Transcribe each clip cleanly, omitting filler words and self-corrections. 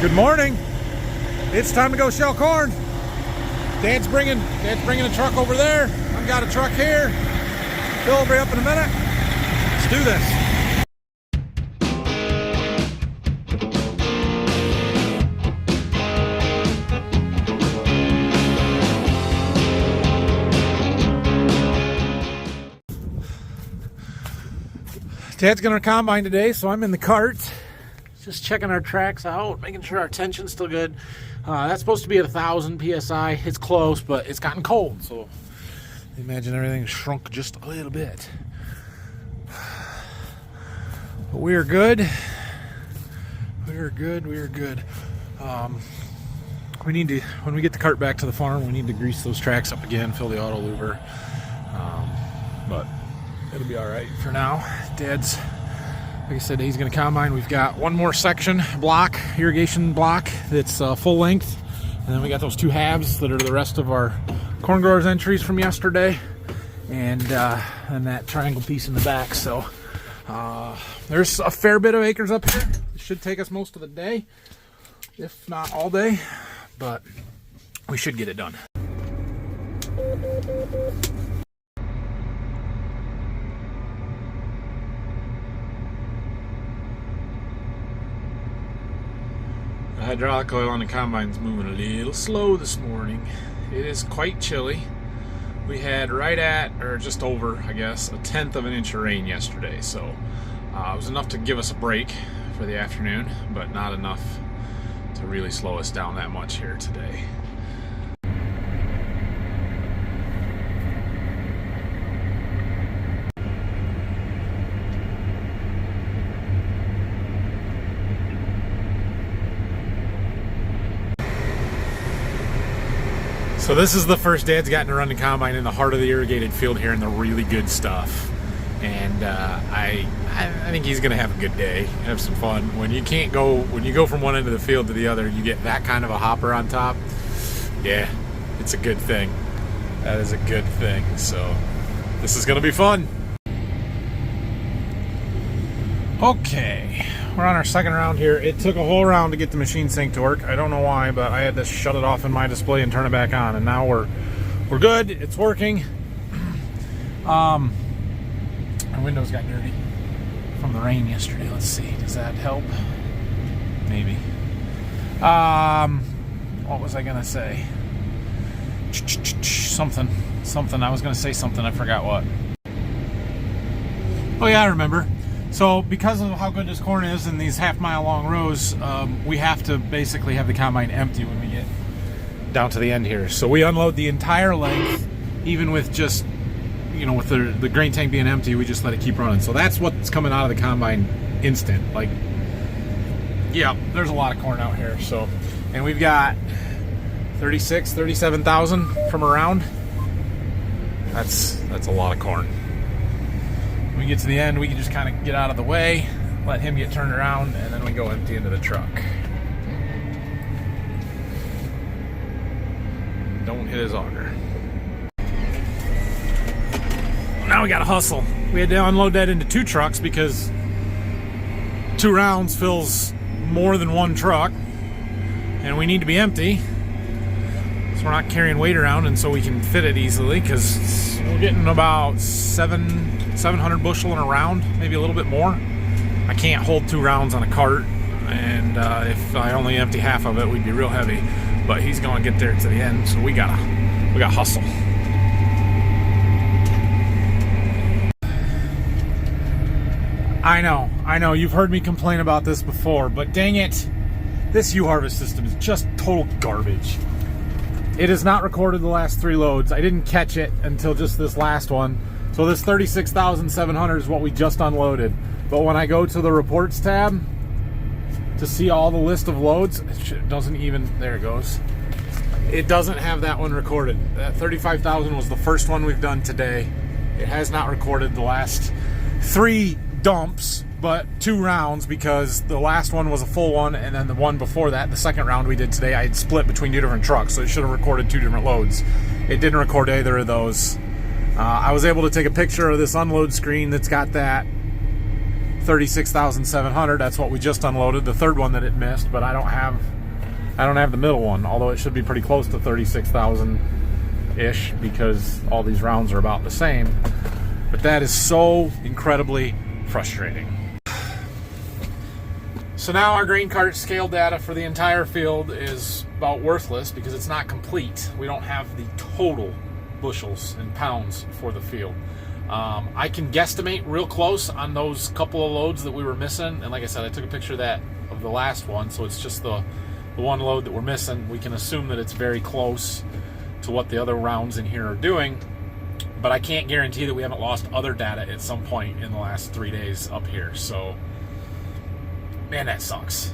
Good morning. It's time to go shell corn. Dad's bringing a truck over there. I've got a truck here. Phil will be up in a minute. Let's do this. Dad's gonna combine today, so I'm in the cart. Just checking our tracks out, making sure our tension's still good. That's supposed to be at 1,000 PSI. It's close, but it's gotten cold, so imagine everything shrunk just a little bit. But we are good. We are good. We need to, when we get the cart back to the farm, we need to grease those tracks up again, fill the auto luber. But it'll be all right for now. Dad's, like I said, he's going to combine. We've got one more section block, irrigation block, that's full length, and then we got those two halves that are the rest of our corn growers entries from yesterday, and that triangle piece in the back. So there's a fair bit of acres up here. It should take us most of the day, if not all day, but we should get it done. The hydraulic oil on the combine's moving a little slow this morning. It is quite chilly. We had right at, or just over, I guess, 1/10 of an inch of rain yesterday, so it was enough to give us a break for the afternoon, but not enough to really slow us down that much here today. So this is the first Dad's gotten to run the combine in the heart of the irrigated field here in the really good stuff. And I think he's gonna have a good day, have some fun. When you go from one end of the field to the other, you get that kind of a hopper on top. Yeah, it's a good thing. That is a good thing. So this is gonna be fun. Okay, we're on our second round here. It took a whole round to get the machine sync to work. I don't know why, but I had to shut it off in my display and turn it back on, and now we're good. It's working. Our windows got dirty from the rain yesterday. Let's see, does that help? Maybe. What was I gonna say? Something. I was gonna say something. I forgot what. Oh yeah, I remember. So because of how good this corn is in these half-mile long rows, we have to basically have the combine empty when we get down to the end here. So we unload the entire length, even with just, with the grain tank being empty, we just let it keep running. So that's what's coming out of the combine instant. Like, yeah, there's a lot of corn out here. So, and we've got 37,000 from around. That's a lot of corn. When we get to the end, we can just kind of get out of the way, let him get turned around, and then we go empty into the truck. Don't hit his auger. Now we gotta hustle. We had to unload that into 2 trucks because 2 rounds fills more than 1 truck, and we need to be empty, so we're not carrying weight around, and so we can fit it easily, because we're getting about 700 bushel in a round, maybe a little bit more. I can't hold 2 rounds on a cart, and if I only empty half of it, we'd be real heavy. But he's gonna get there to the end, so we gotta hustle. I know, you've heard me complain about this before, but dang it, this U-Harvest system is just total garbage. It has not recorded the last 3 loads. I didn't catch it until just this last one. So this 36,700 is what we just unloaded. But when I go to the reports tab to see all the list of loads, it doesn't even, there it goes. It doesn't have that one recorded. That 35,000 was the first one we've done today. It has not recorded the last 3 dumps, but 2 rounds, because the last one was a full one, and then the one before that, the second round we did today, I had split between 2 different trucks, so it should have recorded 2 different loads. It didn't record either of those. I was able to take a picture of this unload screen that's got that 36,700. That's what we just unloaded, the third one that it missed, but I don't have the middle one, although it should be pretty close to 36,000-ish because all these rounds are about the same. But that is so incredibly frustrating. So now our grain cart scale data for the entire field is about worthless because it's not complete. We don't have the total bushels and pounds for the field. I can guesstimate real close on those couple of loads that we were missing, and like I said, I took a picture of the last one, so it's just the one load that we're missing. We can assume that it's very close to what the other rounds in here are doing, but I can't guarantee that we haven't lost other data at some point in the last 3 days up here. So man, that sucks.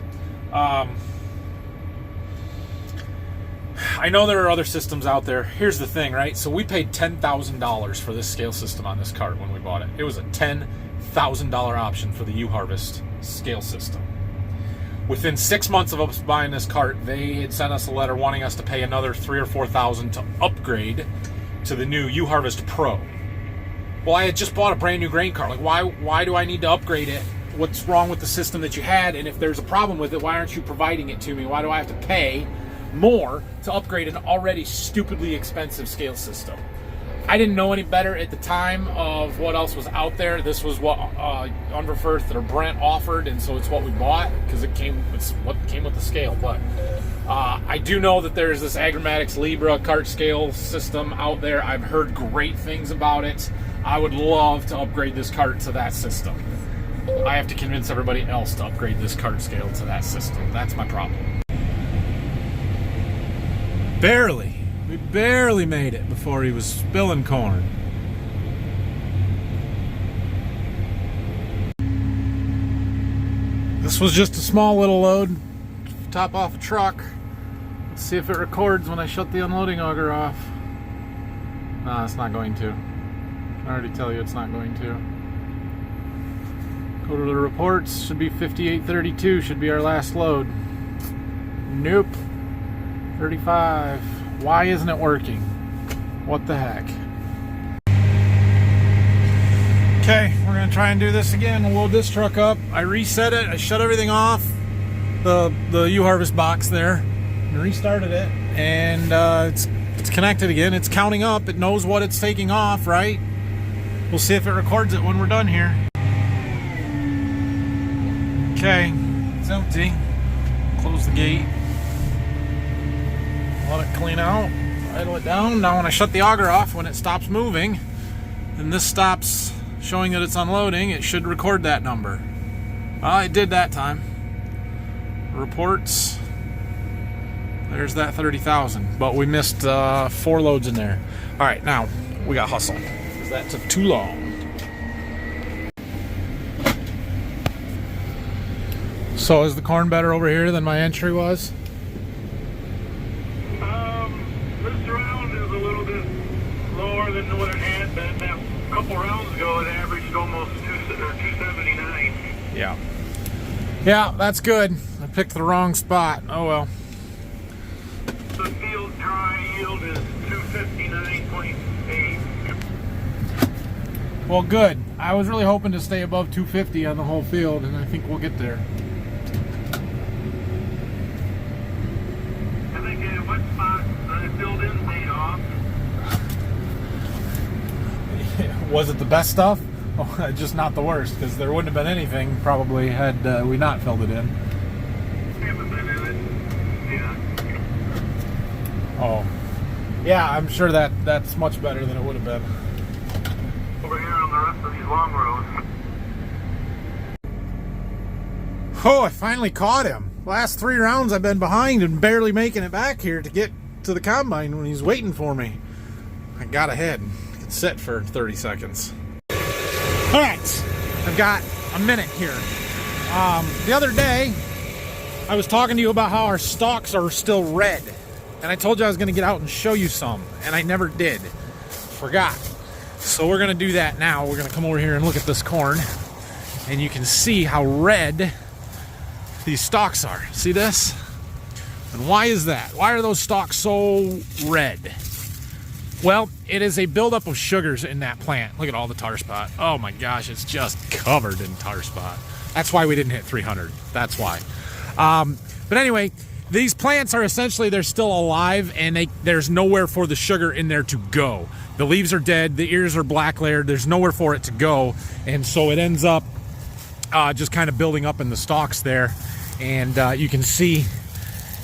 I know there are other systems out there. Here's the thing, right? So we paid $10,000 for this scale system on this cart when we bought it. It was a $10,000 option for the U-Harvest scale system. Within 6 months of us buying this cart, they had sent us a letter wanting us to pay another $3,000 or $4,000 to upgrade to the new U-Harvest Pro. Well, I had just bought a brand new grain cart. Like, why do I need to upgrade it? What's wrong with the system that you had? And if there's a problem with it, why aren't you providing it to me? Why do I have to pay more to upgrade an already stupidly expensive scale system? I didn't know any better at the time of what else was out there. This was what Unverfirth or Brent offered, and so it's what we bought because it's what came with the scale. But I do know that there's this Agromatics Libra cart scale system out there. I've heard great things about it. I would love to upgrade this cart to that system. I have to convince everybody else to upgrade this cart scale to that system. That's my problem. Barely. We barely made it before he was spilling corn. This was just a small little load. Top off a truck. Let's see if it records when I shut the unloading auger off. Nah, it's not going to. I can already tell you it's not going to. Go to the reports. Should be 5832. Should be our last load. Nope. 35. Why isn't it working? What the heck? Okay, we're gonna try and do this again. We'll load this truck up. I reset it. I shut everything off. The U-Harvest box there. And restarted it, and it's connected again. It's counting up. It knows what it's taking off, right? We'll see if it records it when we're done here. Okay, it's empty. Close the gate. Let it clean out, idle it down. Now when I shut the auger off, when it stops moving, and this stops showing that it's unloading, it should record that number. Well, it did that time. Reports. There's that 30,000, but we missed 4 loads in there. All right, now we got hustle, because that took too long. So is the corn better over here than my entry was? Than what it had, but that couple rounds ago it averaged almost 279. Yeah, that's good. I picked the wrong spot. Oh well. The field dry yield is 259.8. Well, good. I was really hoping to stay above 250 on the whole field, and I think we'll get there. I think what spot the field is paid off. Was it the best stuff? Oh, just not the worst, because there wouldn't have been anything probably had we not filled it in. Haven't been in it. Yeah. Oh, yeah. I'm sure that's much better than it would have been. Over here on the rest of these long rows. Oh, I finally caught him. Last 3 rounds I've been behind and barely making it back here to get to the combine when he's waiting for me. I got ahead. Sit for 30 seconds. All right, I've got a minute here. The other day, I was talking to you about how our stalks are still red, and I told you I was going to get out and show you some, and I never did. Forgot. So we're going to do that now. We're going to come over here and look at this corn, and you can see how red these stalks are. See this? And why is that? Why are those stalks so red? Well, it is a buildup of sugars in that plant. Look at all the tar spot. Oh my gosh, it's just covered in tar spot. That's why we didn't hit 300. That's why. But anyway, these plants are essentially, they're still alive, and there's nowhere for the sugar in there to go. The leaves are dead, the ears are black layered, there's nowhere for it to go, and so it ends up just kind of building up in the stalks there. And you can see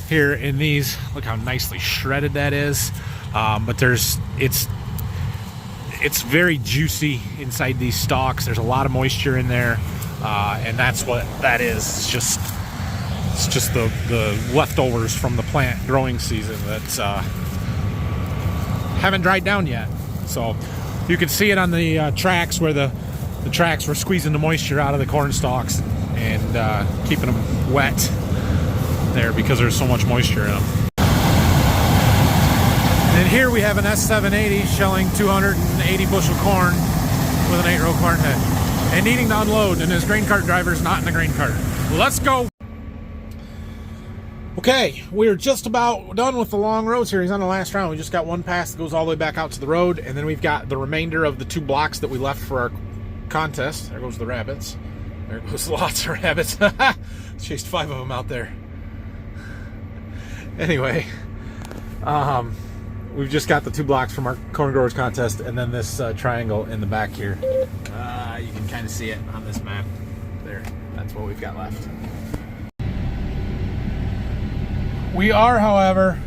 here in these, look how nicely shredded that is. But it's very juicy inside these stalks. There's a lot of moisture in there, and that's what that is. It's just the leftovers from the plant growing season that haven't dried down yet. So you can see it on the tracks where the tracks were squeezing the moisture out of the corn stalks and keeping them wet there because there's so much moisture in them. And here we have an S780 shelling 280 bushel corn with an 8-row corn head and needing to unload, and his grain cart driver's not in the grain cart. Let's go. Okay, we're just about done with the long rows here. He's on the last round. We just got one pass that goes all the way back out to the road, and then we've got the remainder of the 2 blocks that we left for our contest. There goes the rabbits. There goes lots of rabbits. Chased 5 of them out there. Anyway, we've just got the 2 blocks from our corn growers contest, and then this triangle in the back here. You can kind of see it on this map. There, that's what we've got left. We are, however,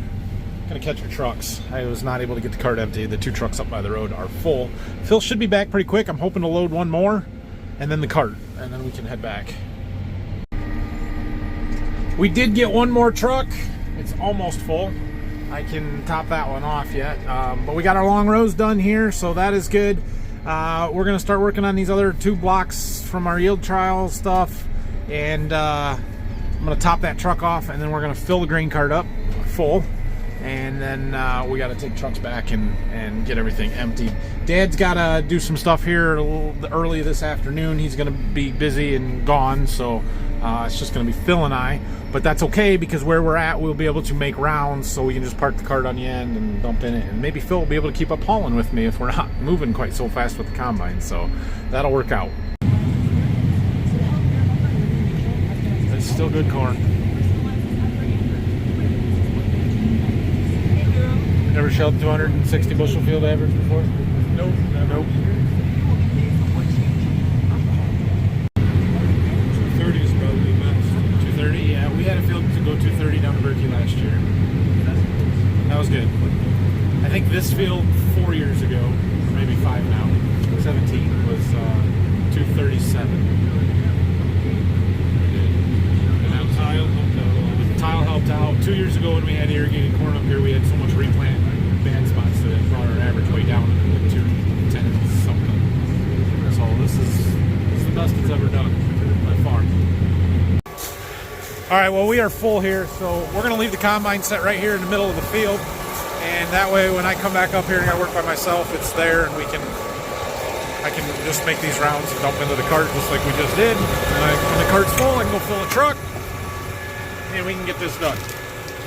going to catch our trucks. I was not able to get the cart empty. The 2 trucks up by the road are full. Phil should be back pretty quick. I'm hoping to load 1 more, and then the cart, and then we can head back. We did get 1 more truck. It's almost full. I can top that one off yet, but we got our long rows done here, so that is good. We're going to start working on these other 2 blocks from our yield trial stuff, and I'm going to top that truck off, and then we're going to fill the grain cart up full, and then we got to take trucks back and get everything emptied. Dad's got to do some stuff here a little early this afternoon. He's going to be busy and gone, so it's just going to be Phil and I, but that's okay because where we're at, we'll be able to make rounds, so we can just park the cart on the end and dump in it, and maybe Phil will be able to keep up hauling with me if we're not moving quite so fast with the combine, so that'll work out. It's still good corn. Never shelled 260 bushel field average before? Nope. Nope. 230 is probably the best. 230, yeah. We had a field to go 230 down to Berkey last year. That was good. I think this field 4 years ago, or maybe 5 now, 17, was 237. Tile helped out. 2 years ago when we had irrigated corn up here, we had so much replant band spots that it brought our average way down to 210 something. So this is the best it's ever done by far. All right, well, we are full here, so we're going to leave the combine set right here in the middle of the field, and that way when I come back up here and I work by myself, it's there, and I can just make these rounds and dump into the cart just like we just did. And when the cart's full, I can go fill a truck, and we can get this done,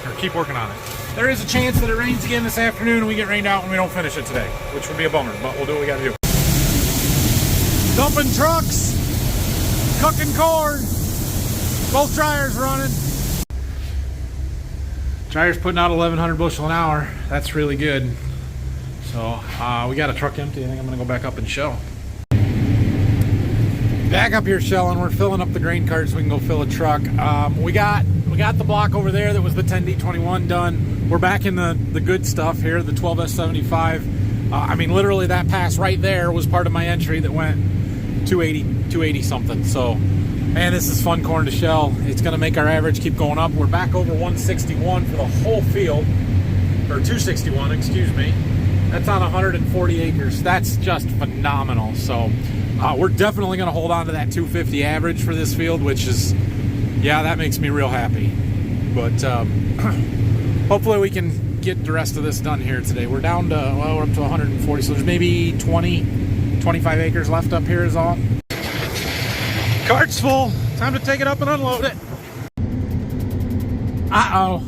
or keep working on it. There is a chance that it rains again this afternoon and we get rained out and we don't finish it today, which would be a bummer, but we'll do what we gotta do. Dumping trucks, cooking corn, both dryers running. Dryer's putting out 1,100 bushel an hour. That's really good. So we got a truck empty. I think I'm gonna go back up and shell. Back up here shelling. We're filling up the grain cart so we can go fill a truck. We got the block over there that was the 10D21 done. We're back in the good stuff here, the 12S75. I mean, literally that pass right there was part of my entry that went 280 something. So, man, this is fun corn to shell. It's going to make our average keep going up. We're back over 161 for the whole field, or 261, excuse me. That's on 140 acres. That's just phenomenal. So we're definitely going to hold on to that 250 average for this field, which is, yeah, that makes me real happy. But hopefully we can get the rest of this done here today. We're down to, well, we're up to 140, so there's maybe 25 acres left up here is all. Cart's full. Time to take it up and unload it. Uh-oh.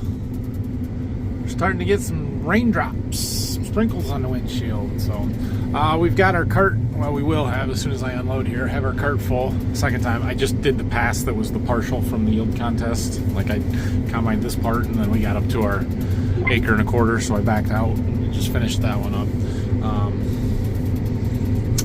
We're starting to get some raindrops, some sprinkles on the windshield. So we've got our cart, well, we will have, as soon as I unload here, have our cart full. Second time, I just did the pass that was the partial from the yield contest. Like, I combined this part, and then we got up to our 1.25 acres, so I backed out and just finished that one up.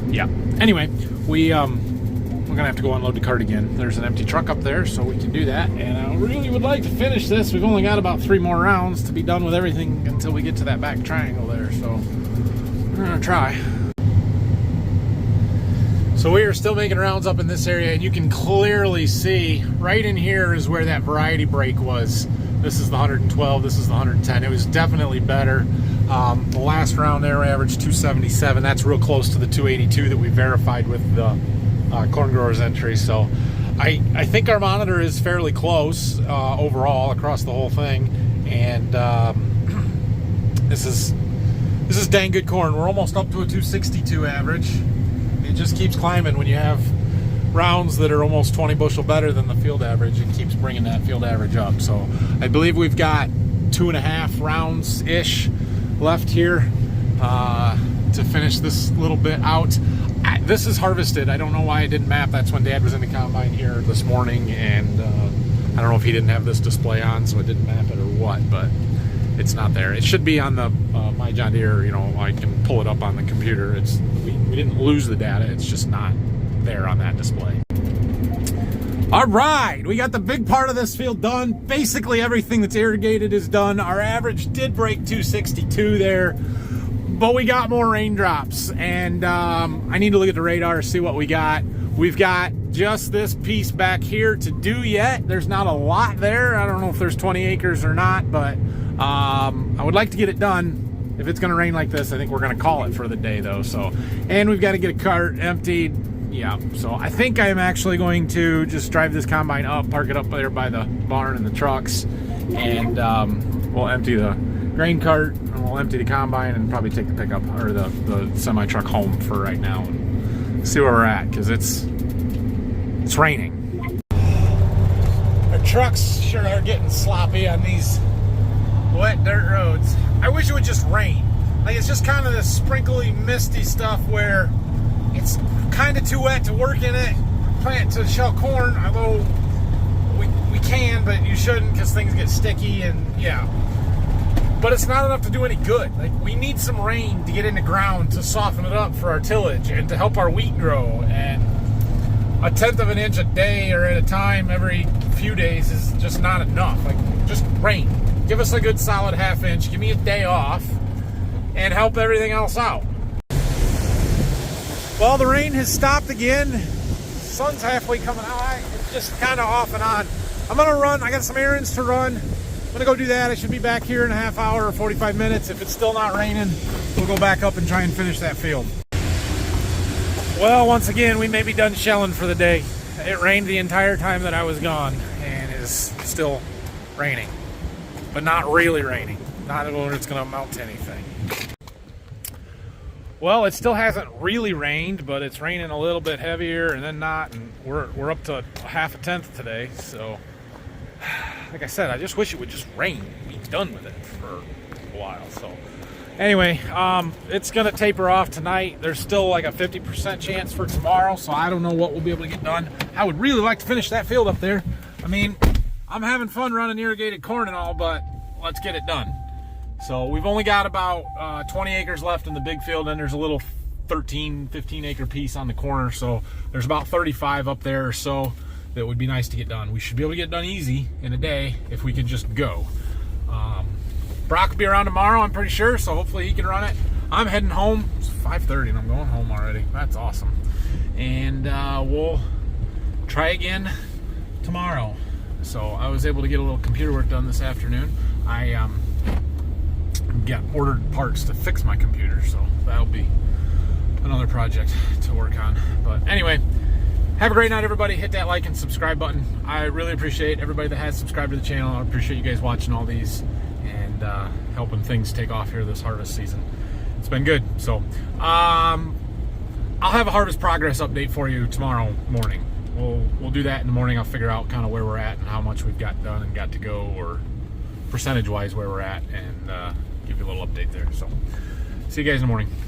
Yeah, anyway, we're gonna have to go unload the cart again. There's an empty truck up there, so we can do that. And I really would like to finish this. We've only got about 3 more rounds to be done with everything until we get to that back triangle there. So we're gonna try. So we are still making rounds up in this area, and you can clearly see right in here is where that variety break was. This is the 112, this is the 110. It was definitely better. The last round there we averaged 277. That's real close to the 282 that we verified with the corn growers entry. So I think our monitor is fairly close overall across the whole thing. And this is dang good corn. We're almost up to a 262 average. It just keeps climbing when you have rounds that are almost 20 bushel better than the field average. It keeps bringing that field average up. So I believe we've got 2.5 rounds ish left here to finish this little bit out. This is harvested. I don't know why I didn't map. That's when Dad was in the combine here this morning, and I don't know if he didn't have this display on, so I didn't map it or what, but it's not there. It should be on the My John Deere. You know, I can pull it up on the computer. We didn't lose the data. It's just not there on that display. All right, we got the big part of this field done. Basically everything that's irrigated is done. Our average did break 262 there, but we got more raindrops, and I need to look at the radar, see what we got. We've got just this piece back here to do yet. There's not a lot there. I don't know if there's 20 acres or not, but I would like to get it done. If it's gonna rain like this, I think we're gonna call it for the day though. So, and we've got to get a cart emptied. Yeah, so I think I'm actually going to just drive this combine up, park it up there by the barn and the trucks, and we'll empty the grain cart, and we'll empty the combine, and probably take the pickup or the semi truck home for right now and see where we're at, because it's raining. Our trucks sure are getting sloppy on these wet dirt roads. I wish it would just rain. Like, it's just kind of this sprinkly, misty stuff where it's kind of too wet to work in it, plant to shell corn, although we can, but you shouldn't, because things get sticky, and yeah. But it's not enough to do any good. Like, we need some rain to get in the ground to soften it up for our tillage and to help our wheat grow. And 1/10 of an inch a day or at a time every few days is just not enough. Like, just rain. Give us a good solid 1/2 inch. Give me a day off and help everything else out. Well, the rain has stopped again. Sun's halfway coming out. It's just kind of off and on. I'm gonna run. I got some errands to run. I'm gonna go do that. I should be back here in a half hour or 45 minutes. If it's still not raining, we'll go back up and try and finish that field. Well, once again, we may be done shelling for the day. It rained the entire time that I was gone, and it is still raining, but not really raining. Not where it's gonna amount to anything. Well, it still hasn't really rained, but it's raining a little bit heavier and then not, and we're up to 1/2 today. So, like I said, I just wish it would just rain. Be done with it for a while. So, anyway, it's gonna taper off tonight. There's still like a 50% chance for tomorrow, so I don't know what we'll be able to get done. I would really like to finish that field up there. I mean, I'm having fun running irrigated corn and all, but let's get it done. So we've only got about 20 acres left in the big field, and there's a little 15 acre piece on the corner. So there's about 35 up there or so that would be nice to get done. We should be able to get done easy in a day if we can just go. Brock will be around tomorrow, I'm pretty sure, so hopefully he can run it. I'm heading home. It's 5:30 and I'm going home already. That's awesome. And we'll try again tomorrow. So I was able to get a little computer work done this afternoon. I got ordered parts to fix my computer, so that'll be another project to work on. But anyway, have a great night, everybody. Hit that like and subscribe button. I really appreciate everybody that has subscribed to the channel. I appreciate you guys watching all these and helping things take off here this harvest season. It's been good. So I'll have a harvest progress update for you tomorrow morning. We'll do that in the morning. I'll figure out kind of where we're at and how much we've got done and got to go, or percentage wise where we're at, and give you a little update there. So See you guys in the morning.